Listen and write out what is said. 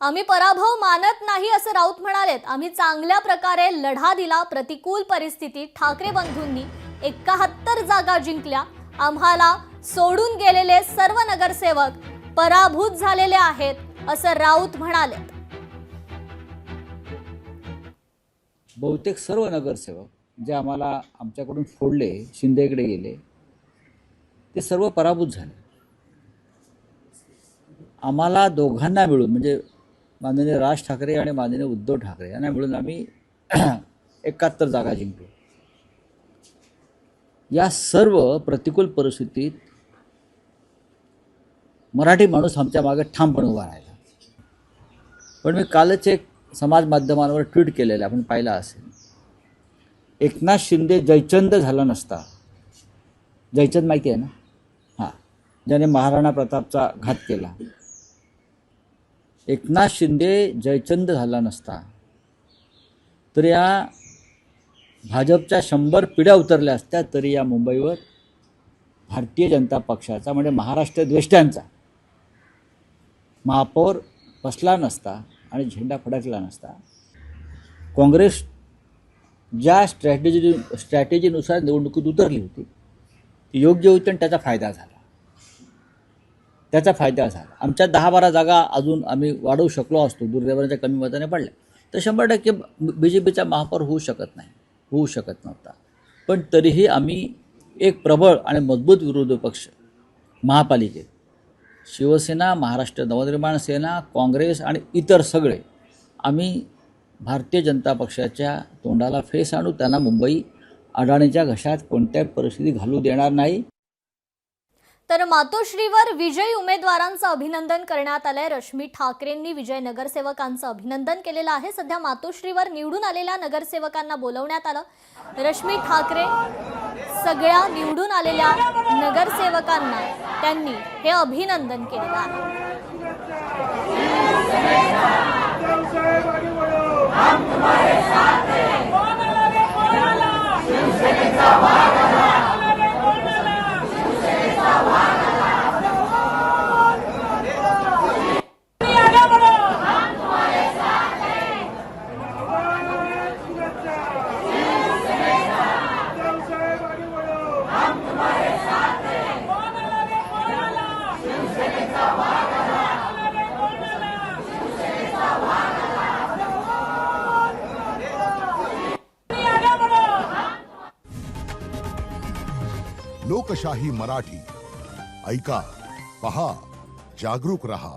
आम्ही पराभव मानत नाही असं राऊत म्हणालेत। आम्ही चांगल्या प्रकारे लढा दिला। प्रतिकूल परिस्थितीत ठाकरे बंधूंनी 71 जागा जिंकल्या। आम्हाला सोडून गेलेले सर्व नगरसेवक पराभूत झालेले आहेत असं राऊत म्हणाले। बहुतेक सर्व नगरसेवक जे आम्हाला आमच्याकडून फोडले, शिंदेकडे गेले, ते सर्व पराभूत झाले। आम्हाला दोघांना मिळून म्हणजे माननीय राज ठाकरे आणि माननीय उद्धव ठाकरे यांना मिळून आम्ही 71 जागा जिंकलो। या सर्व प्रतिकूल परिस्थितीत मराठी माणूस आमच्या मागे ठामपणे उभा राहिला। पण मी कालच एक समाज माध्यमांवर ट्विट केलेलं आपण पाहिलं असेल। एकनाथ शिंदे जयचंद झाला नसता, जयचंद माहिती आहे ना, हां, ज्याने महाराणा प्रतापचा घात केला, एकनाथ शिंदे जयचंद झाला नसता तर या भाजपच्या 100 पिढ्या उतरल्या असत्या तरी या मुंबईवर भारतीय जनता पक्षाचा म्हणजे महाराष्ट्र द्वेष्ट्यांचा महापौर बसला नसता आणि झेंडा फडकला नसता। काँग्रेस ज्या स्ट्रॅटेजीनुसार निवडणुकीत उतरली होती ती योग्य होती आणि त्याचा फायदा झाला। आमच्या 10-12 जागा अजून आम्ही वाढवू शकलो असतो, दुर्दैवाच्या कमी मताने पडल्या तर 100% BJPचा महापौर होऊ शकत नव्हता। पण तरीही आम्ही एक प्रबळ आणि मजबूत विरोधी पक्ष महापालिकेत शिवसेना, महाराष्ट्र नवनिर्माण सेना, काँग्रेस आणि इतर सगळे आम्ही भारतीय जनता पक्षाच्या तोंडाला फेस आणू, त्यांना मुंबई अडाणीच्या घशात कोणत्याही परिस्थिती घालू देणार नाही। तर मातोश्रीवर विजयी उमेदवारांचं अभिनंदन करण्यात आलंय। रश्मी ठाकरेंनी विजय नगरसेवकांचं अभिनंदन केलेलं आहे। सध्या मातोश्रीवर निवडून आलेल्या नगरसेवकांना बोलवण्यात आलं। रश्मी ठाकरे सगळ्या निवडून आलेल्या नगरसेवकांना त्यांनी हे अभिनंदन केलेलं आहे। लोकशाही मराठी ऐका, पहा, जागरूक रहा।